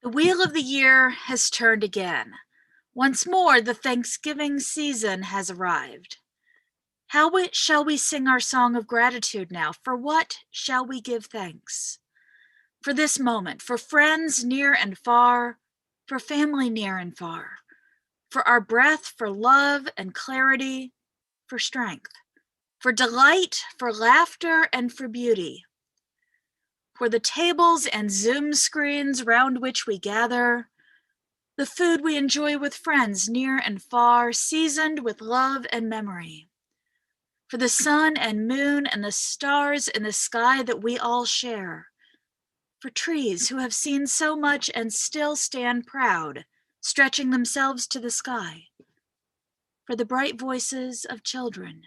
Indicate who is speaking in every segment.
Speaker 1: The wheel of the year has turned again. Once more, the Thanksgiving season has arrived. How shall we sing our song of gratitude now? For what shall we give thanks? For this moment, for friends near and far, for family near and far, for our breath, for love and clarity, for strength, for delight, for laughter, and for beauty, for the tables and Zoom screens round which we gather, the food we enjoy with friends near and far, seasoned with love and memory, for the sun and moon and the stars in the sky that we all share, for trees who have seen so much and still stand proud, stretching themselves to the sky, for the bright voices of children,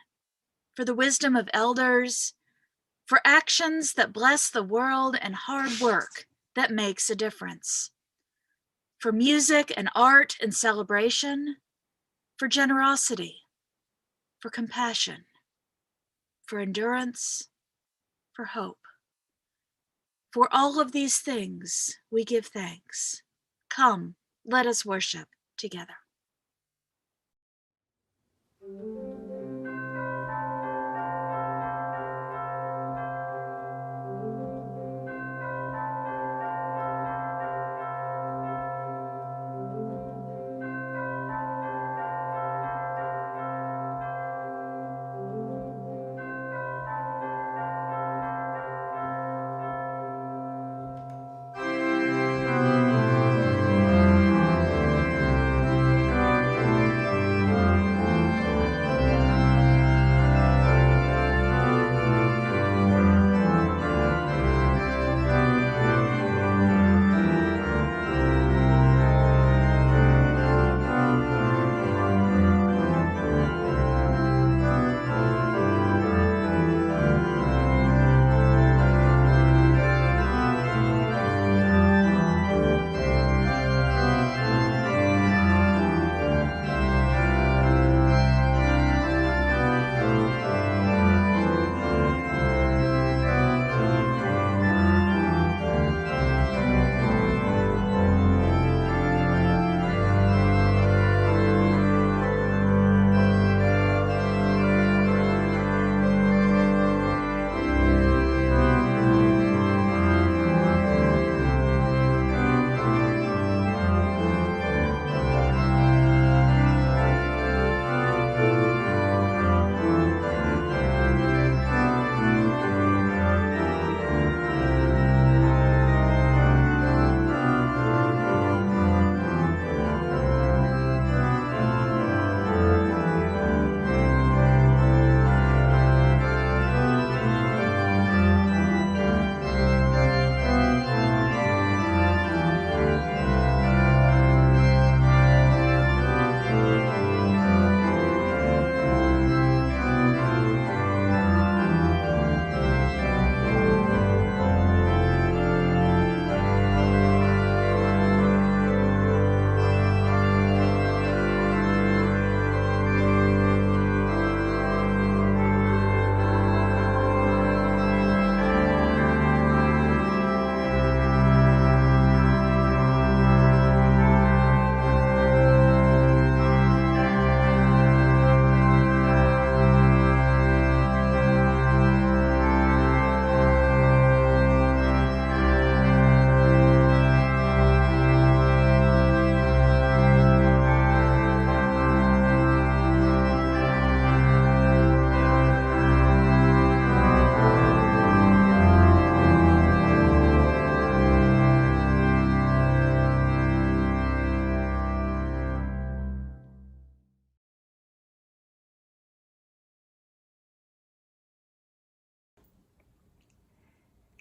Speaker 1: for the wisdom of elders, for actions that bless the world and hard work that makes a difference, for music and art and celebration, for generosity, for compassion, for endurance, for hope. For all of these things we give thanks. Come, let us worship together.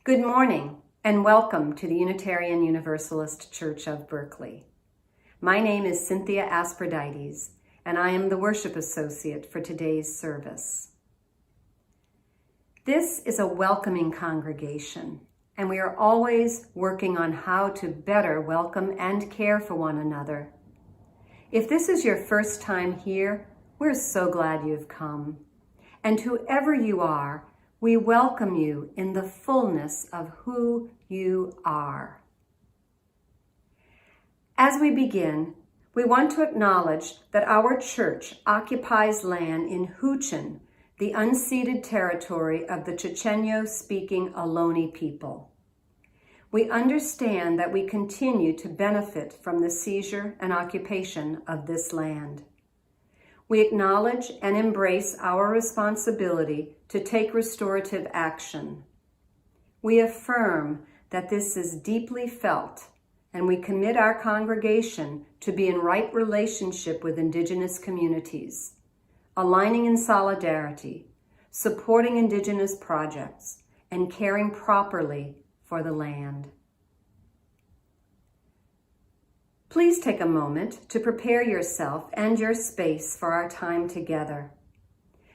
Speaker 2: Good morning and welcome to the Unitarian Universalist Church of Berkeley. My name is Cynthia Asprodites and I am the worship associate for today's service. This is a welcoming congregation and we are always working on how to better welcome and care for one another. If this is your first time here, we're so glad you've come. And whoever you are, we welcome you in the fullness of who you are. As we begin, we want to acknowledge that our church occupies land in Huchin, the unceded territory of the Chochenyo-speaking Ohlone people. We understand that we continue to benefit from the seizure and occupation of this land. We acknowledge and embrace our responsibility to take restorative action. We affirm that this is deeply felt, and we commit our congregation to be in right relationship with Indigenous communities, aligning in solidarity, supporting Indigenous projects, and caring properly for the land. Please take a moment to prepare yourself and your space for our time together.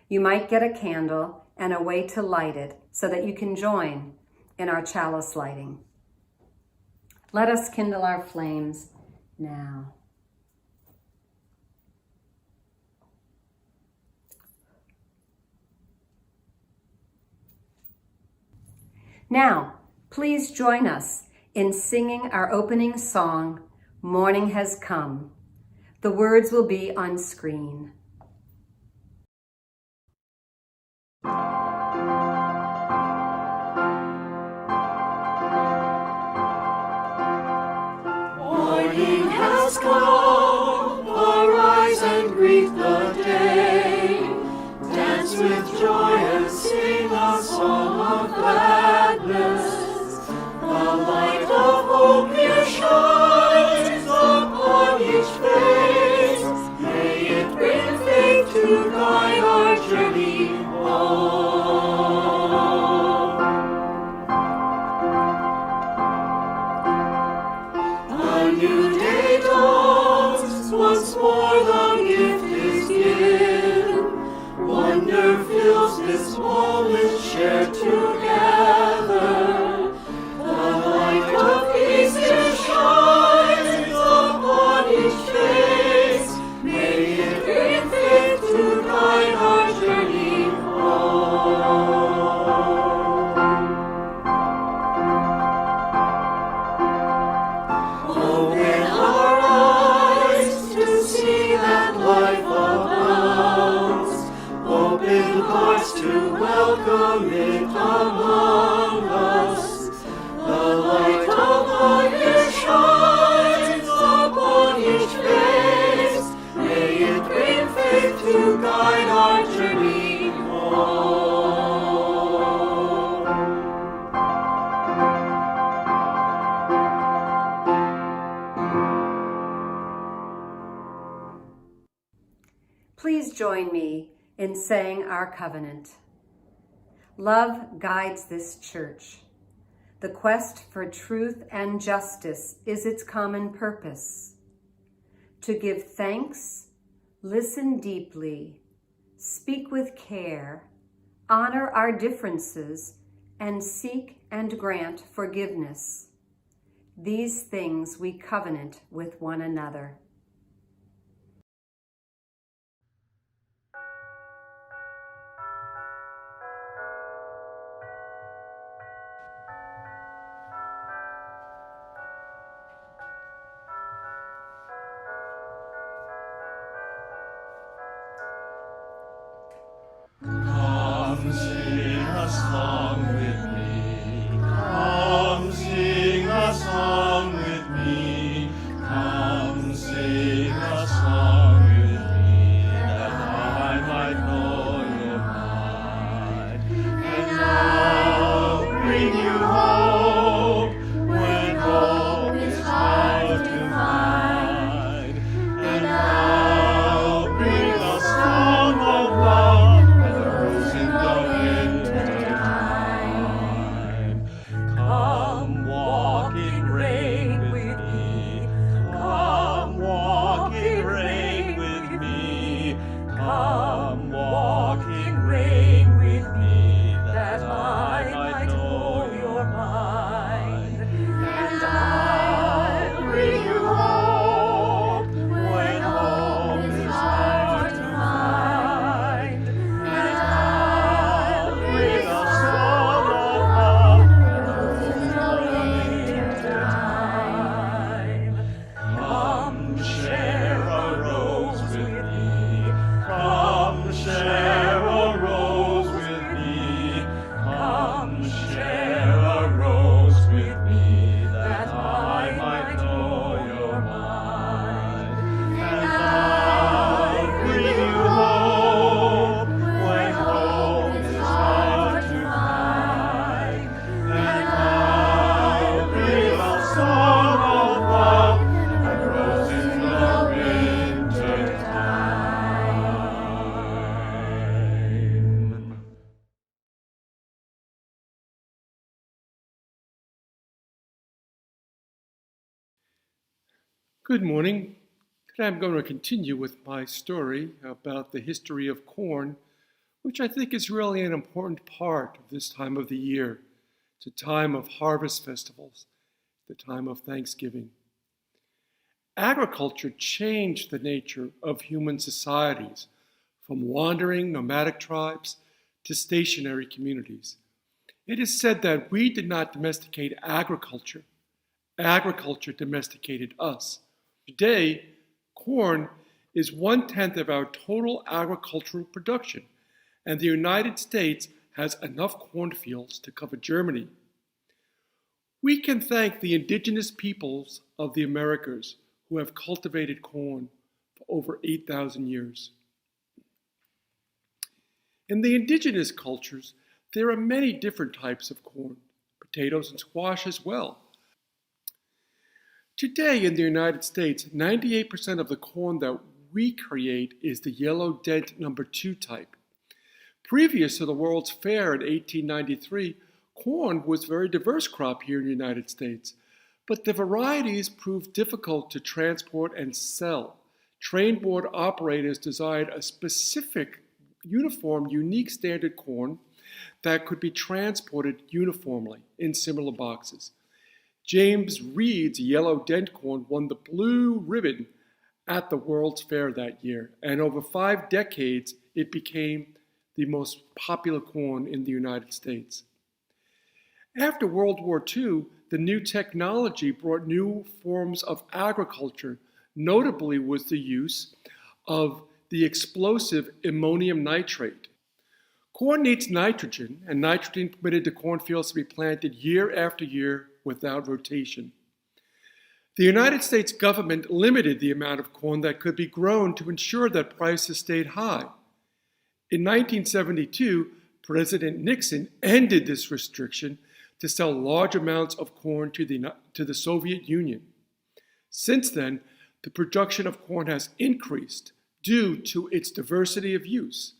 Speaker 2: You might get a candle and a way to light it so that you can join in our chalice lighting. Let us kindle our flames now. Now, please join us in singing our opening song, Morning Has Come. The words will be on screen.
Speaker 3: Morning has come, arise and greet the day. Dance with joy and sing a song of gladness. The light of hope here shines upon each face. May it bring faith to guide our journey home. A new day dawns, once more the gift is given. Wonder fills this moment shared together. The light of peace here shines upon each face. May it bring faith to guide our journey home. Open our eyes to see that life abounds. Open hearts to welcome it among us. The light of life here shines upon each face. May it bring faith to guide our journey home.
Speaker 2: Please join me in saying our covenant. Love guides this church. The quest for truth and justice is its common purpose. To give thanks, listen deeply, speak with care, honor our differences, and seek and grant forgiveness. These things we covenant with one another.
Speaker 3: Come sing a song with me. Come sing a song with me. Come sing a song with me, that I might know your might. And I'll bring you hope when hope is hard to find. And I'll bring a song of love in the winter time.
Speaker 4: Good morning. Today I'm going to continue with my story about the history of corn, which I think is really an important part of this time of the year. It's a time of harvest festivals, the time of Thanksgiving. Agriculture changed the nature of human societies, from wandering nomadic tribes to stationary communities. It is said that we did not domesticate agriculture. Agriculture domesticated us. Today, corn is 1/10 of our total agricultural production, and the United States has enough cornfields to cover Germany. We can thank the indigenous peoples of the Americas who have cultivated corn for over 8,000 years. In the indigenous cultures, there are many different types of corn, potatoes and squash as well. Today in the United States, 98% of the corn that we create is the yellow dent number 2 type. Previous to the World's Fair in 1893, corn was a very diverse crop here in the United States, but the varieties proved difficult to transport and sell. Train board operators desired a specific, uniform, unique standard corn that could be transported uniformly in similar boxes. James Reed's yellow dent corn won the blue ribbon at the World's Fair that year, and over 5 decades, it became the most popular corn in the United States. After World War II, the new technology brought new forms of agriculture, notably was the use of the explosive ammonium nitrate. Corn needs nitrogen, and nitrogen permitted the cornfields to be planted year after year without rotation. The United States government limited the amount of corn that could be grown to ensure that prices stayed high. In 1972, President Nixon ended this restriction to sell large amounts of corn to the Soviet Union. Since then, the production of corn has increased due to its diversity of use.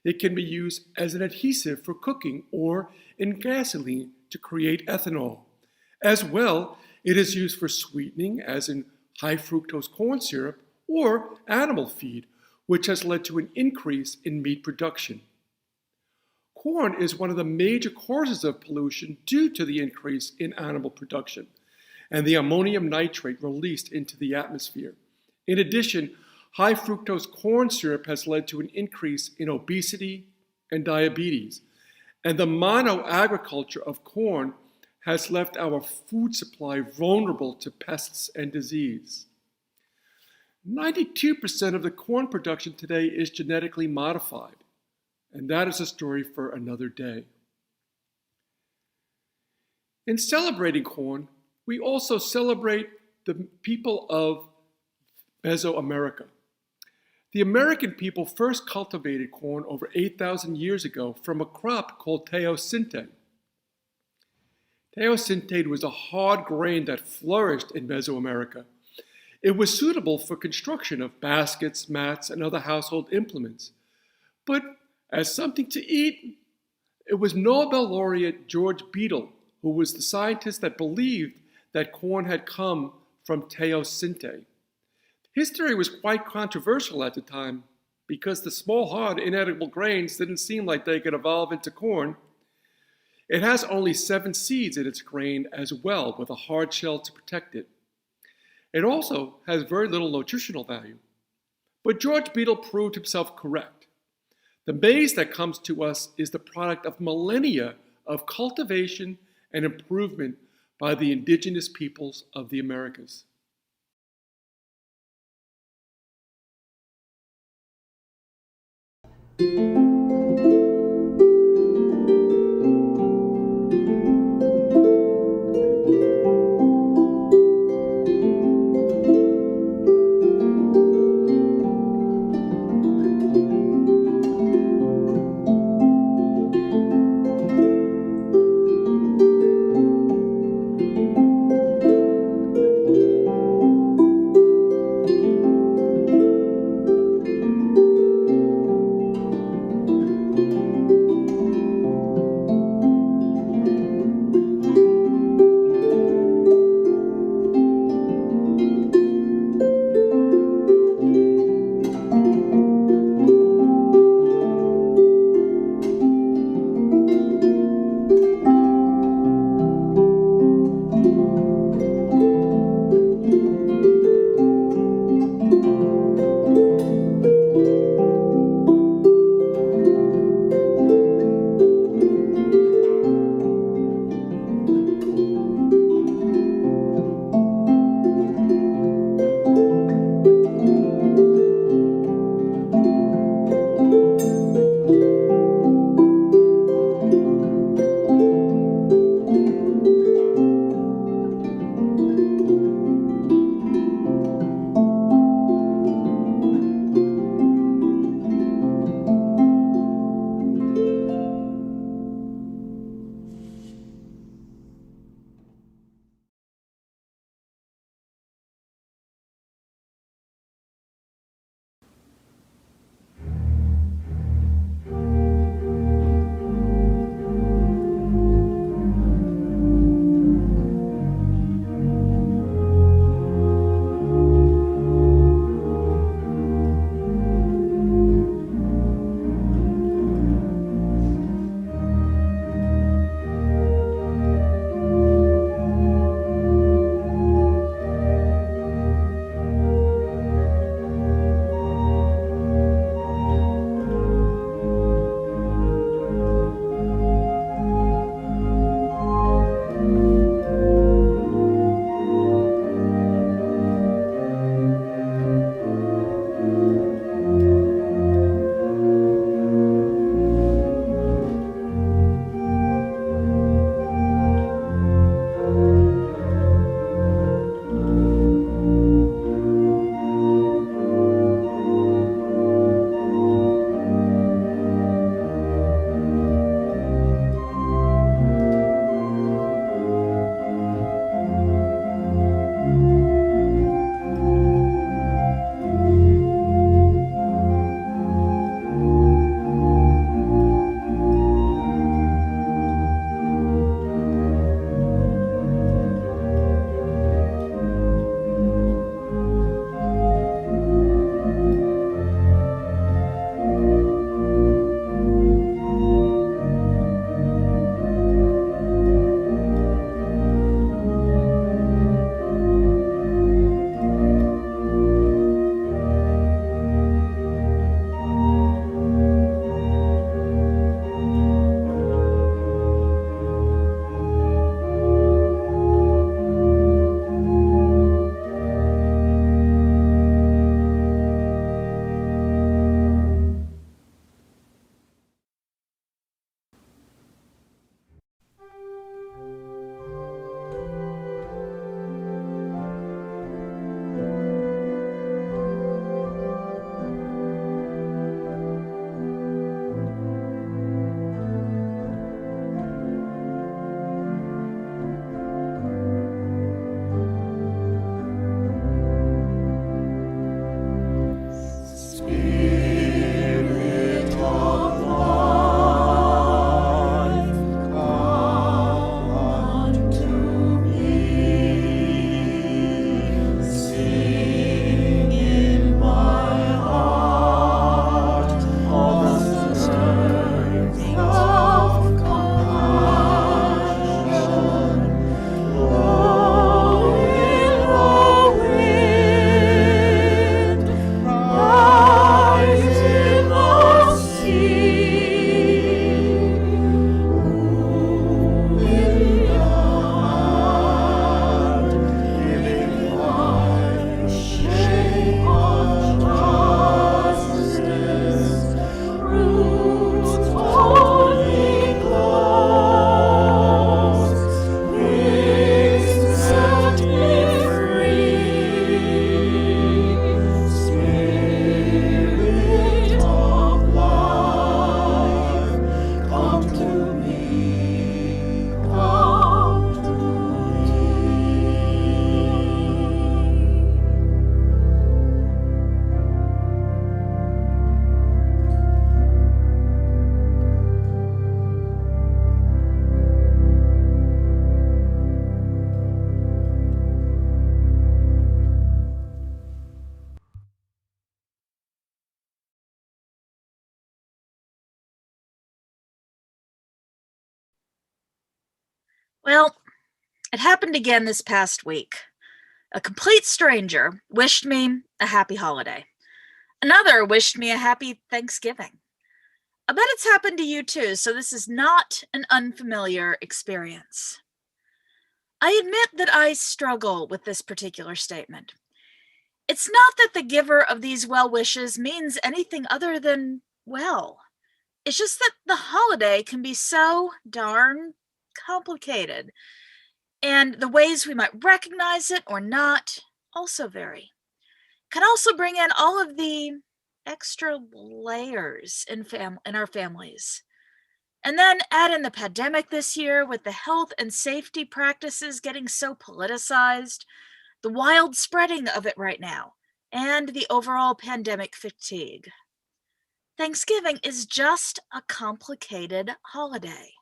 Speaker 4: It can be used as an adhesive for cooking or in gasoline to create ethanol. As well, it is used for sweetening, as in high fructose corn syrup, or animal feed, which has led to an increase in meat production. Corn is one of the major causes of pollution due to the increase in animal production and the ammonium nitrate released into the atmosphere. In addition, high fructose corn syrup has led to an increase in obesity and diabetes, and the mono-agriculture of corn has left our food supply vulnerable to pests and disease. 92% of the corn production today is genetically modified, and that is a story for another day. In celebrating corn, we also celebrate the people of Mesoamerica. The American people first cultivated corn over 8,000 years ago from a crop called teosinte. Teosinte was a hard grain that flourished in Mesoamerica. It was suitable for construction of baskets, mats, and other household implements. But as something to eat, it was Nobel laureate George Beadle who was the scientist that believed that corn had come from teosinte. History was quite controversial at the time because the small, hard, inedible grains didn't seem like they could evolve into corn. It has only 7 seeds in its grain as well, with a hard shell to protect it. It also has very little nutritional value. But George Beadle proved himself correct. The maize that comes to us is the product of millennia of cultivation and improvement by the indigenous peoples of the Americas.
Speaker 1: Well, it happened again this past week. A complete stranger wished me a happy holiday. Another wished me a happy Thanksgiving. I bet it's happened to you too, so this is not an unfamiliar experience. I admit that I struggle with this particular statement. It's not that the giver of these well wishes means anything other than well. It's just that the holiday can be so darn complicated, and the ways we might recognize it or not also vary. Can also bring in all of the extra layers in our families. And then add in the pandemic this year with the health and safety practices getting so politicized, the wild spreading of it right now, and the overall pandemic fatigue. Thanksgiving is just a complicated holiday.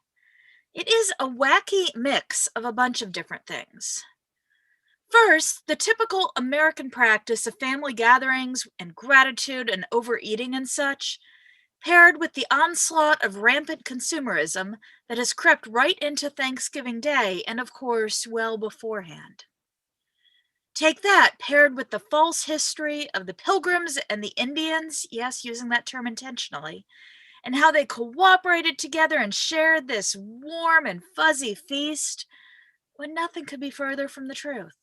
Speaker 1: It is a wacky mix of a bunch of different things. First, the typical American practice of family gatherings and gratitude and overeating and such, paired with the onslaught of rampant consumerism that has crept right into Thanksgiving Day and, of course, well beforehand. Take that, paired with the false history of the Pilgrims and the Indians, yes, using that term intentionally, and how they cooperated together and shared this warm and fuzzy feast when nothing could be further from the truth.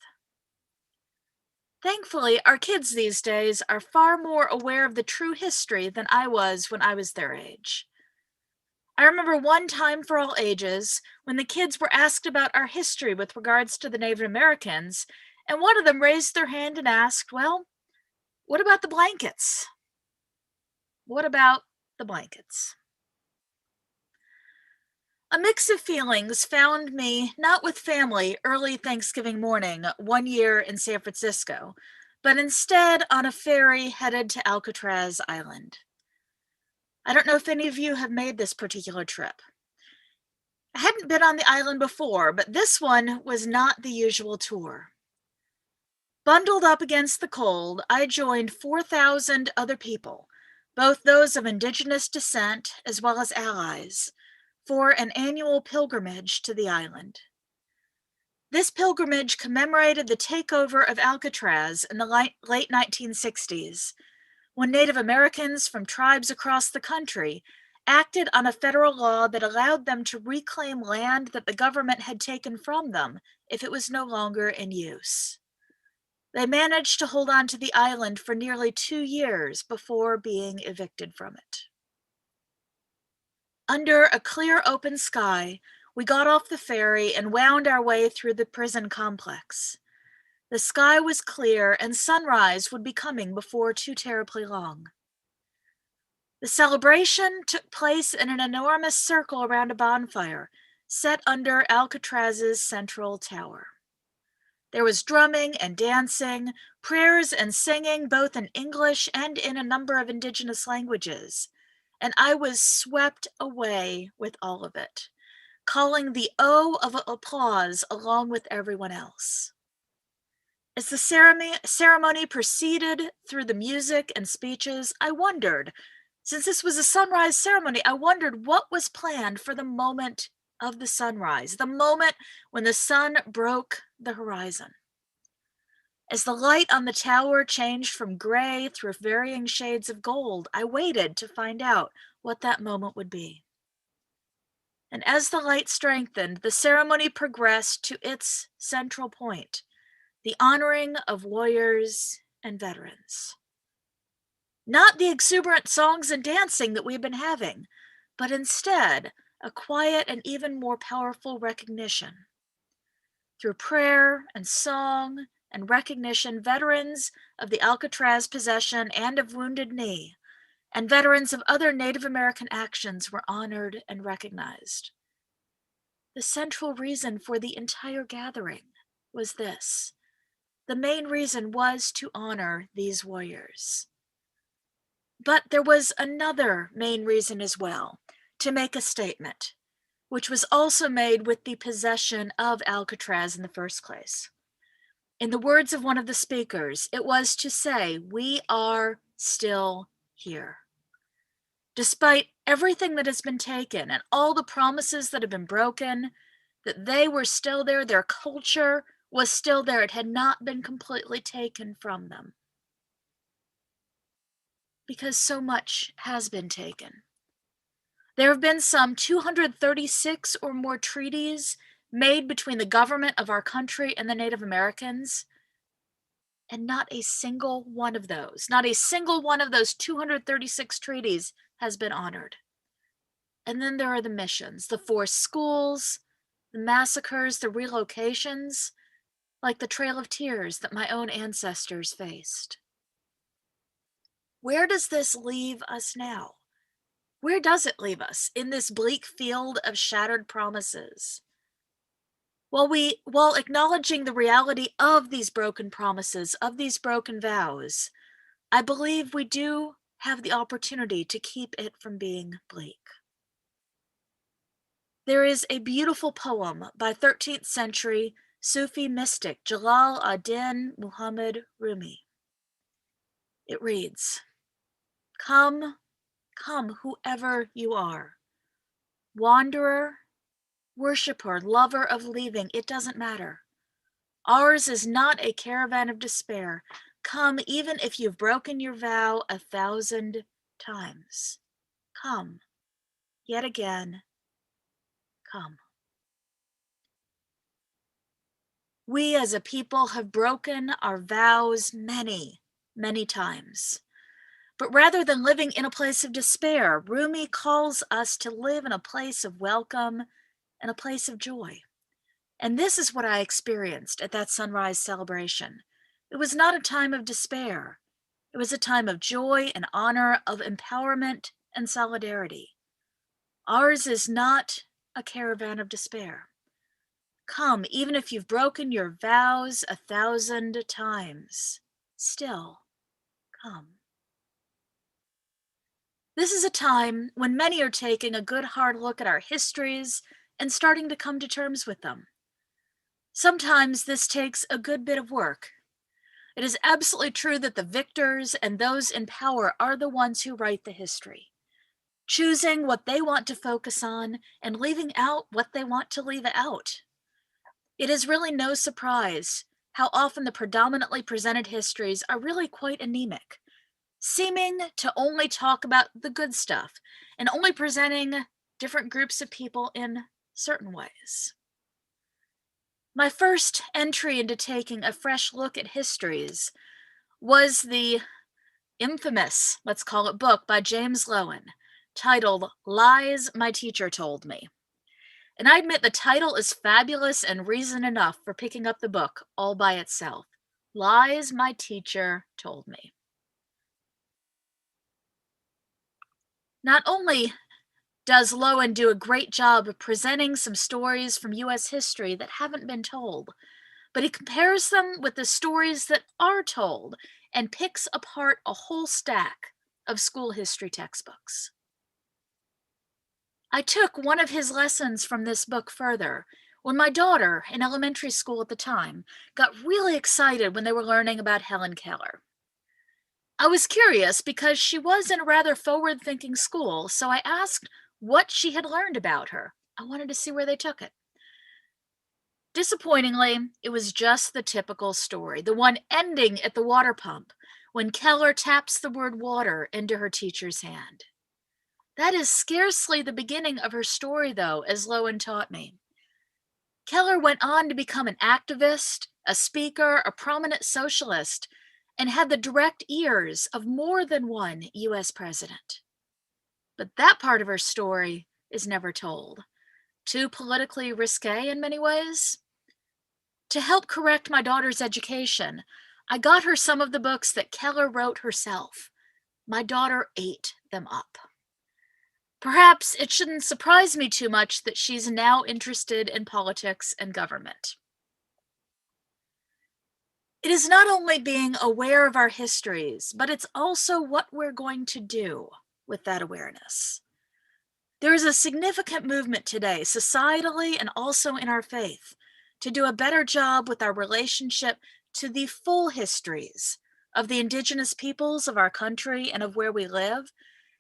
Speaker 1: Thankfully, our kids these days are far more aware of the true history than I was when I was their age. I remember one time for all ages when the kids were asked about our history with regards to the Native Americans, and one of them raised their hand and asked, well, what about the blankets? What about the blankets? A mix of feelings found me not with family early Thanksgiving morning, one year in San Francisco, but instead on a ferry headed to Alcatraz Island. I don't know if any of you have made this particular trip. I hadn't been on the island before, but this one was not the usual tour. Bundled up against the cold, I joined 4,000 other people, both those of indigenous descent as well as allies, for an annual pilgrimage to the island. This pilgrimage commemorated the takeover of Alcatraz in the late 1960s, when Native Americans from tribes across the country acted on a federal law that allowed them to reclaim land that the government had taken from them if it was no longer in use. They managed to hold on to the island for nearly 2 years before being evicted from it. Under a clear open sky, we got off the ferry and wound our way through the prison complex. The sky was clear and sunrise would be coming before too terribly long. The celebration took place in an enormous circle around a bonfire, set under Alcatraz's central tower. There was drumming and dancing, prayers and singing both in English and in a number of indigenous languages, and I was swept away with all of it, calling the O of applause along with everyone else. As the ceremony proceeded through the music and speeches, I wondered, since this was a sunrise ceremony, I wondered what was planned for the moment of the sunrise, the moment when the sun broke the horizon. As the light on the tower changed from gray through varying shades of gold, I waited to find out what that moment would be. And as the light strengthened, the ceremony progressed to its central point, the honoring of warriors and veterans. Not the exuberant songs and dancing that we've been having, but instead a quiet and even more powerful recognition. Through prayer and song and recognition, veterans of the Alcatraz possession and of Wounded Knee, and veterans of other Native American actions were honored and recognized. The central reason for the entire gathering was this. The main reason was to honor these warriors. But there was another main reason as well, to make a statement, which was also made with the possession of Alcatraz in the first place. In the words of one of the speakers, it was to say, we are still here. Despite everything that has been taken and all the promises that have been broken, that they were still there, their culture was still there. It had not been completely taken from them. Because so much has been taken. There have been some 236 or more treaties made between the government of our country and the Native Americans, and not a single one of those, not a single one of those 236 treaties has been honored. And then there are the missions, the forced schools, the massacres, the relocations, like the Trail of Tears that my own ancestors faced. Where does this leave us now? Where does it leave us in this bleak field of shattered promises? While acknowledging the reality of these broken promises, of these broken vows, I believe we do have the opportunity to keep it from being bleak. There is a beautiful poem by 13th century Sufi mystic Jalal ad-Din Muhammad Rumi. It reads, "Come, come, whoever you are, wanderer, worshipper, lover of leaving, it doesn't matter. Ours is not a caravan of despair. Come, even if you've broken your vow 1,000 times. Come, yet again, come." We as a people have broken our vows many, many times. But rather than living in a place of despair, Rumi calls us to live in a place of welcome and a place of joy. And this is what I experienced at that sunrise celebration. It was not a time of despair. It was a time of joy and honor, of empowerment and solidarity. Ours is not a caravan of despair. Come, even if you've broken your vows 1,000 times, still come. This is a time when many are taking a good hard look at our histories and starting to come to terms with them. Sometimes this takes a good bit of work. It is absolutely true that the victors and those in power are the ones who write the history, choosing what they want to focus on and leaving out what they want to leave out. It is really no surprise how often the predominantly presented histories are really quite anemic, seeming to only talk about the good stuff and only presenting different groups of people in certain ways. My first entry into taking a fresh look at histories was the infamous, let's call it, book by James Loewen, titled Lies My Teacher Told Me. And I admit the title is fabulous and reason enough for picking up the book all by itself. Lies My Teacher Told Me. Not only does Loewen do a great job of presenting some stories from U.S. history that haven't been told, but he compares them with the stories that are told and picks apart a whole stack of school history textbooks. I took one of his lessons from this book further when my daughter, in elementary school at the time, got really excited when they were learning about Helen Keller. I was curious because she was in a rather forward-thinking school, so I asked what she had learned about her. I wanted to see where they took it. Disappointingly, it was just the typical story, the one ending at the water pump when Keller taps the word water into her teacher's hand. That is scarcely the beginning of her story, though, as Loewen taught me. Keller went on to become an activist, a speaker, a prominent socialist, and had the direct ears of more than one U.S. president. But that part of her story is never told. Too politically risque in many ways. To help correct my daughter's education, I got her some of the books that Keller wrote herself. My daughter ate them up. Perhaps it shouldn't surprise me too much that she's now interested in politics and government. It is not only being aware of our histories, but it's also what we're going to do with that awareness. There is a significant movement today, societally and also in our faith, to do a better job with our relationship to the full histories of the indigenous peoples of our country and of where we live,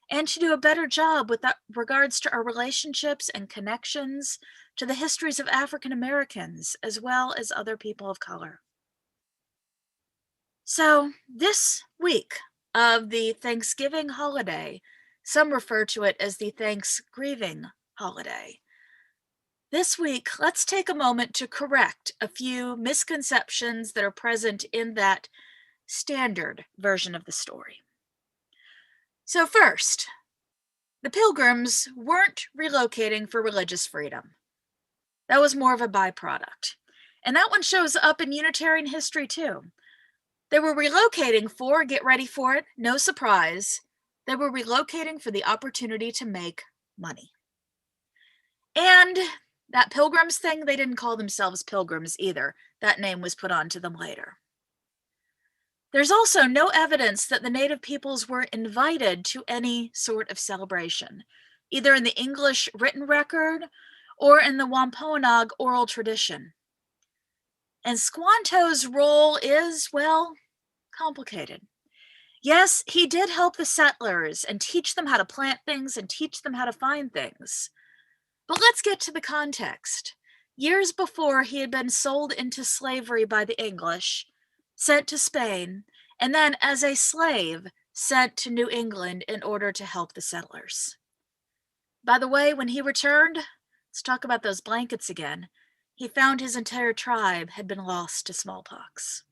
Speaker 1: and to do a better job with regards to our relationships and connections to the histories of African Americans as well as other people of color. So, this week of the Thanksgiving holiday, some refer to it as the Thanksgiving holiday. This week, let's take a moment to correct a few misconceptions that are present in that standard version of the story. So, first, the Pilgrims weren't relocating for religious freedom. That was more of a byproduct. And that one shows up in Unitarian history too. They were relocating for, get ready for it, no surprise, they were relocating for the opportunity to make money. And that Pilgrims thing, they didn't call themselves Pilgrims either. That name was put onto them later. There's also no evidence that the native peoples were invited to any sort of celebration, either in the English written record or in the Wampanoag oral tradition. And Squanto's role is, well, complicated. Yes, he did help the settlers and teach them how to plant things and teach them how to find things. But let's get to the context. Years before, he had been sold into slavery by the English, sent to Spain, and then as a slave, sent to New England in order to help the settlers. By the way, when he returned, let's talk about those blankets again, he found his entire tribe had been lost to smallpox.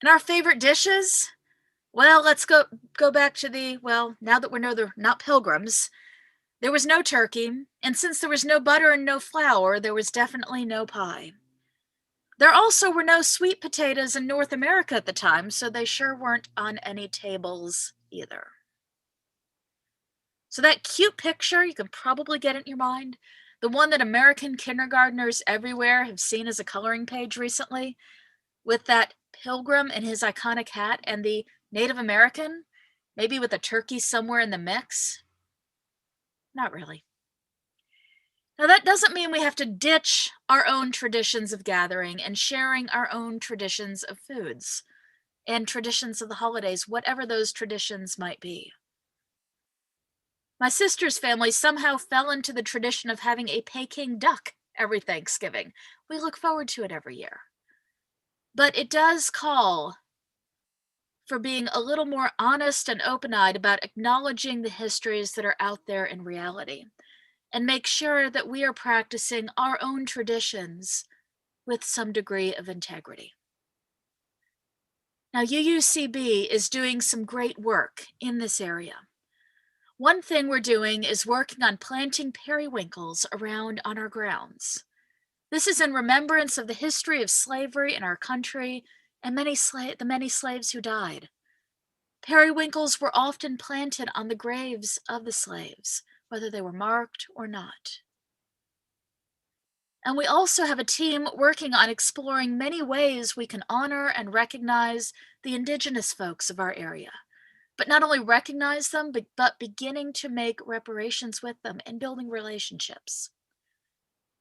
Speaker 1: And our favorite dishes? Well, let's go back to now that we know they're not Pilgrims, there was no turkey, and since there was no butter and no flour, there was definitely no pie. There also were no sweet potatoes in North America at the time, so they sure weren't on any tables either. So that cute picture, you can probably get it in your mind, the one that American kindergartners everywhere have seen as a coloring page recently, with that pilgrim in his iconic hat and the Native American, maybe with a turkey somewhere in the mix. Not really. Now, that doesn't mean we have to ditch our own traditions of gathering and sharing our own traditions of foods and traditions of the holidays, whatever those traditions might be. My sister's family somehow fell into the tradition of having a Peking duck every Thanksgiving. We look forward to it every year. But it does call for being a little more honest and open-eyed about acknowledging the histories that are out there in reality, and make sure that we are practicing our own traditions with some degree of integrity. Now, UUCB is doing some great work in this area. One thing we're doing is working on planting periwinkles around on our grounds. This is in remembrance of the history of slavery in our country and the many slaves who died. Periwinkles were often planted on the graves of the slaves, whether they were marked or not. And we also have a team working on exploring many ways we can honor and recognize the indigenous folks of our area, but not only recognize them, but beginning to make reparations with them and building relationships.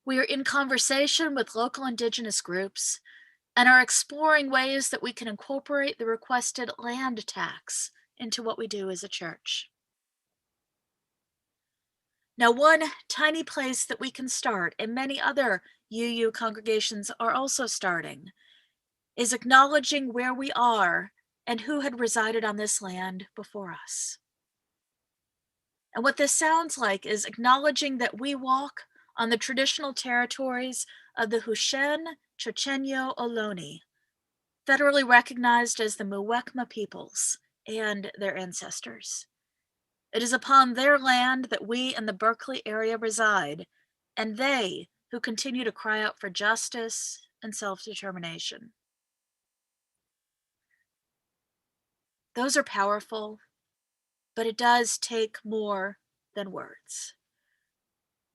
Speaker 1: We are in conversation with local indigenous groups and are exploring ways that we can incorporate the requested land tax into what we do as a church. Now, one tiny place that we can start, and many other UU congregations are also starting, is acknowledging where we are and who had resided on this land before us. And what this sounds like is acknowledging that we walk on the traditional territories of the Hushen Chochenyo Ohlone, federally recognized as the Muwekma peoples and their ancestors. It is upon their land that we in the Berkeley area reside, and they who continue to cry out for justice and self-determination. Those are powerful, but it does take more than words.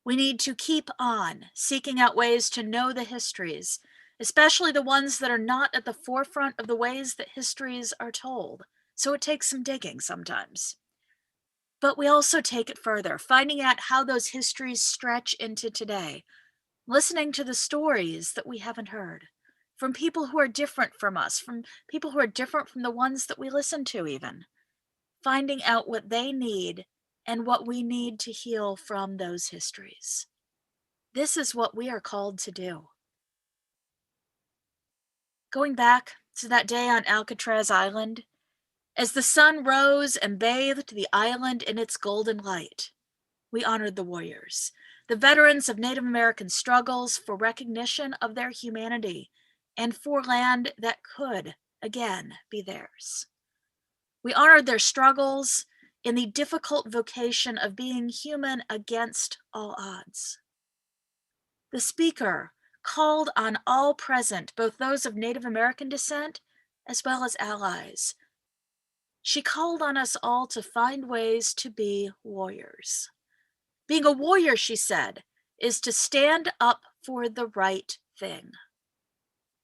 Speaker 1: We need to keep on seeking out ways to know the histories, especially the ones that are not at the forefront of the ways that histories are told. So it takes some digging sometimes. But we also take it further, finding out how those histories stretch into today, listening to the stories that we haven't heard, from people who are different from us, from people who are different from the ones that we listen to even. finding out what they need and what we need to heal from those histories. This is what we are called to do. Going back to that day on Alcatraz Island, as the sun rose and bathed the island in its golden light, we honored the warriors, the veterans of Native American struggles for recognition of their humanity and for land that could, again, be theirs. We honored their struggles in the difficult vocation of being human against all odds. The speaker called on all present, both those of Native American descent as well as allies. She called on us all to find ways to be warriors. Being a warrior, she said, is to stand up for the right thing.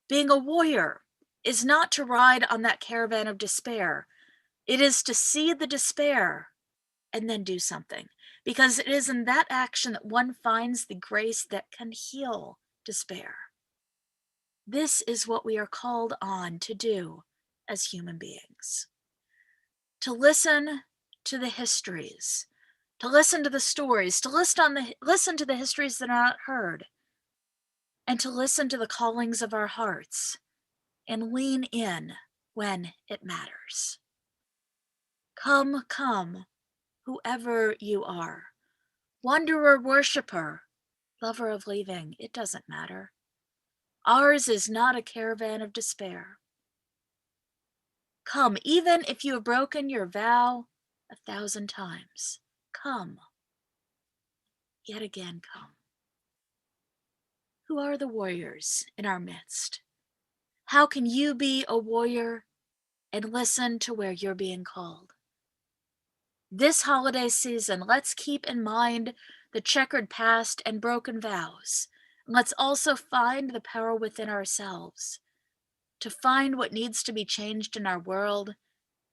Speaker 1: Being a warrior is not to ride on that caravan of despair. It is to see the despair and then do something, because it is in that action that one finds the grace that can heal despair. This is what we are called on to do as human beings. To listen to the histories, to listen to the stories, to listen to the histories that are not heard, and to listen to the callings of our hearts and lean in when it matters. Come, come, whoever you are, wanderer, worshiper, lover of leaving, it doesn't matter. Ours is not a caravan of despair. Come, even if you have broken your vow 1,000 times. Come. Yet again, come. Who are the warriors in our midst? How can you be a warrior and listen to where you're being called? This holiday season, let's keep in mind the checkered past and broken vows. And let's also find the power within ourselves to find what needs to be changed in our world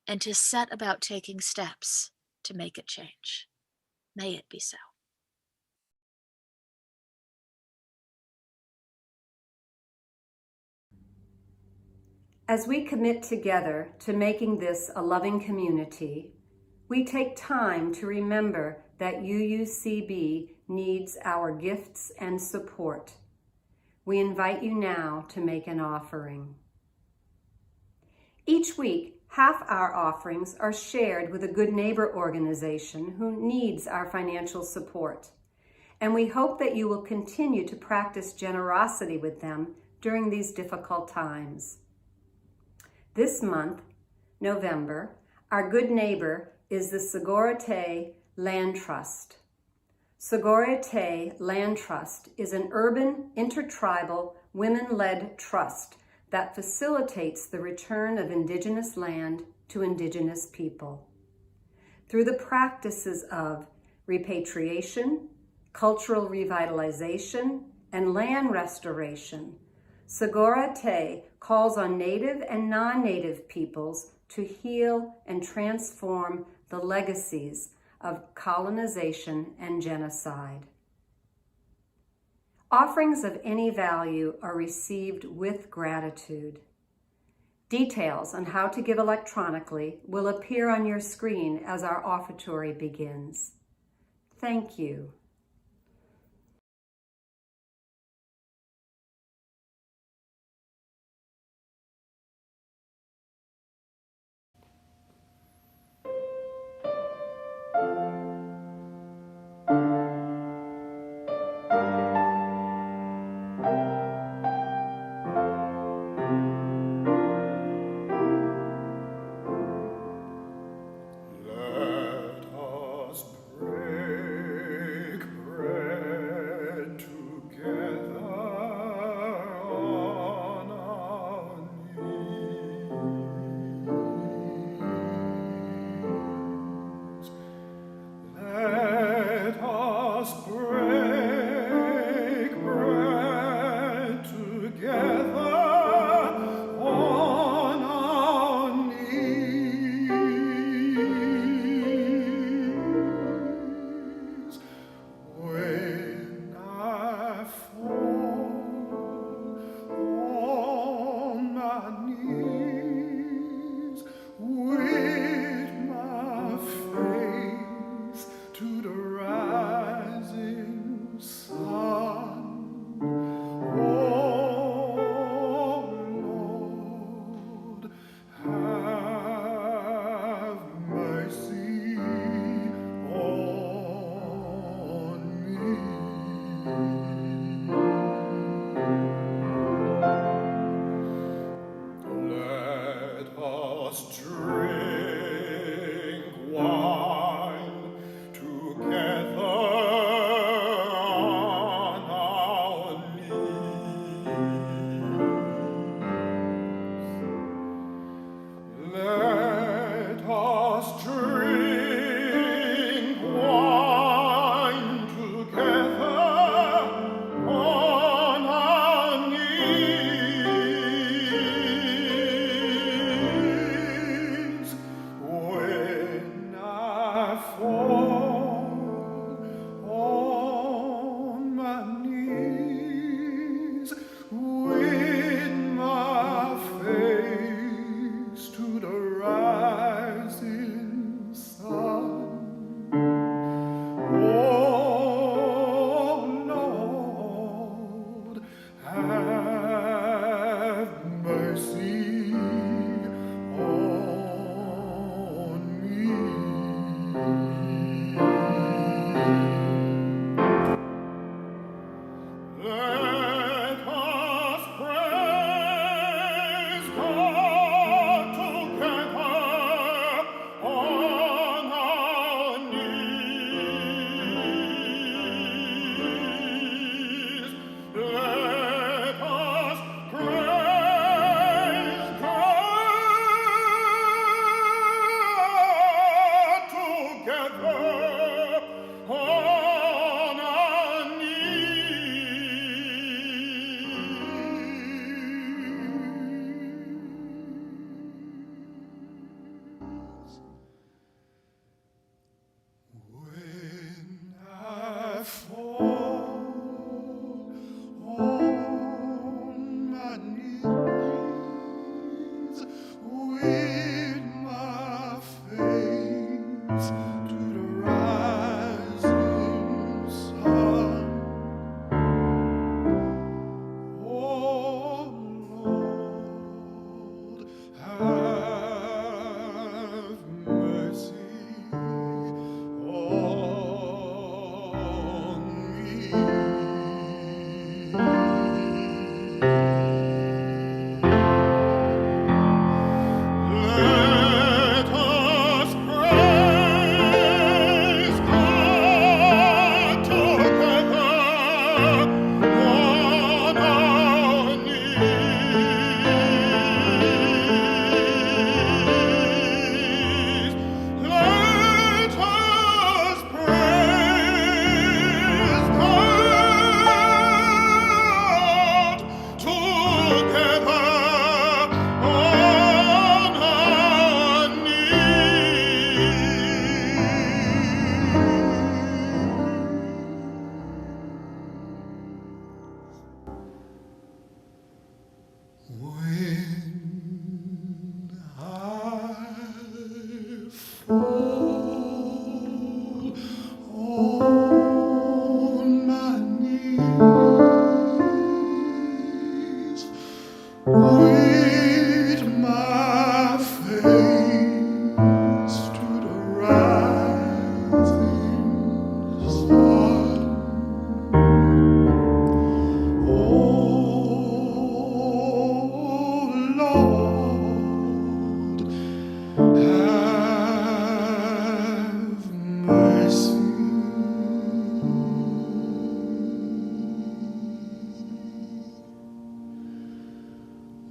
Speaker 1: and to set about taking steps to make it change. May it be so.
Speaker 2: As we commit together to making this a loving community, we take time to remember that UUCB needs our gifts and support. We invite you now to make an offering. Each week, half our offerings are shared with a Good Neighbor organization who needs our financial support, and we hope that you will continue to practice generosity with them during these difficult times. This month, November, our Good Neighbor is the Sogorea Te Land Trust. Sogorea Te Land Trust is an urban, intertribal, women-led trust that facilitates the return of Indigenous land to Indigenous people. Through the practices of repatriation, cultural revitalization, and land restoration, Sogorea Te calls on Native and non-Native peoples to heal and transform the legacies of colonization and genocide. Offerings of any value are received with gratitude. Details on how to give electronically will appear on your screen as our offertory begins. Thank you.
Speaker 3: Let us pray. drink wine together on our knees. When I fall on my knees, with my face to the rising sun. Oh Lord, have mercy on me. Let us praise God together on our knees. Let us praise God together on our knees. When I fall on my knees, with my face to the rising sun. Oh Lord, have mercy on me. Let us praise God together on our knees. Let us praise God together on our knees. When I fall on my knees, with my face to the rising sun. Oh Lord, have mercy.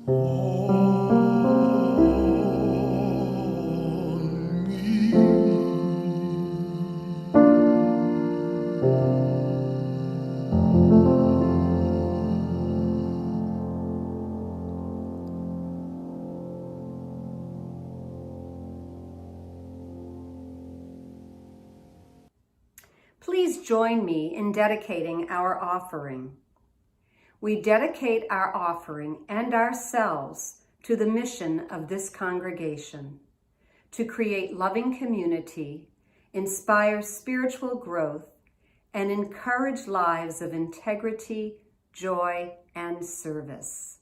Speaker 3: On me.
Speaker 2: Please join me in dedicating our offering. We dedicate our offering and ourselves to the mission of this congregation, to create loving community, inspire spiritual growth, and encourage lives of integrity, joy, and service.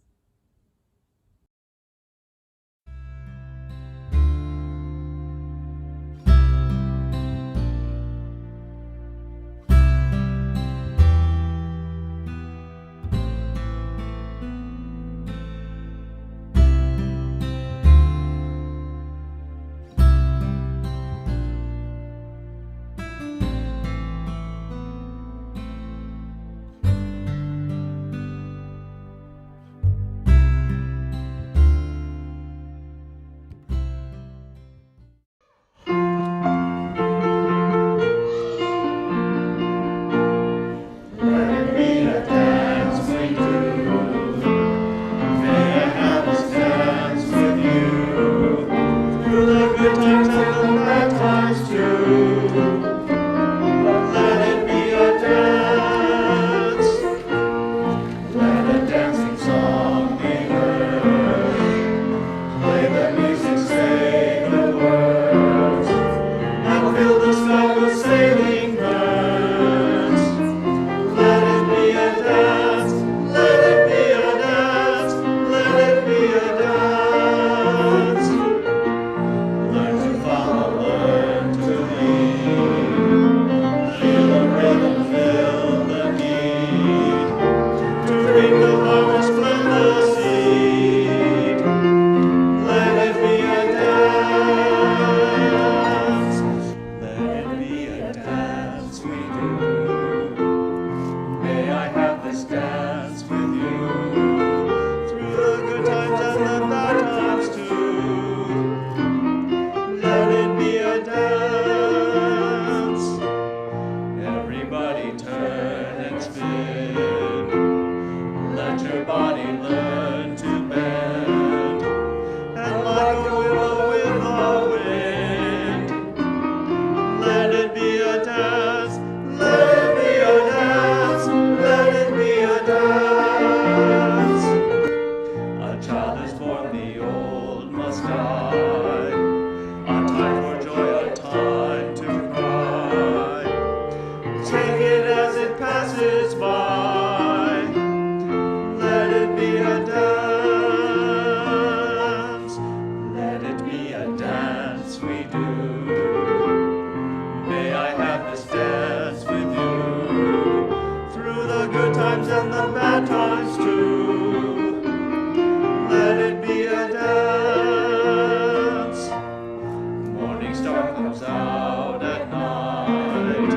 Speaker 3: star comes out at night.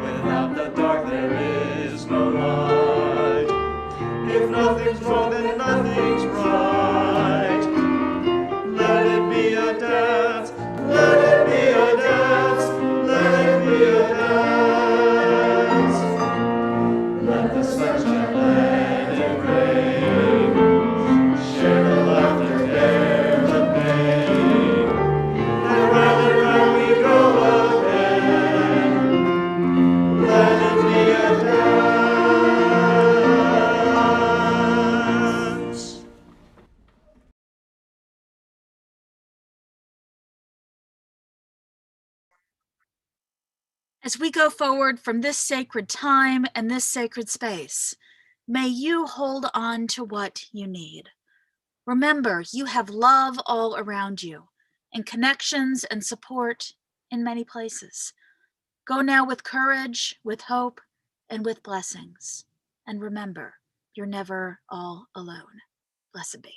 Speaker 3: Without the dark there is no light. If nothing's wrong, then nothing's right. Let it be a dance, let it be a dance, let it be a dance. Let the sunshine, let it rain. Share the laughter, bear the pain. And round we go again. Let it be a dance.
Speaker 1: As we go forward from this sacred time and this sacred space, may you hold on to what you need. Remember, you have love all around you, and connections and support in many places. Go now with courage, with hope, and with blessings. And remember, you're never all alone. Blessed be.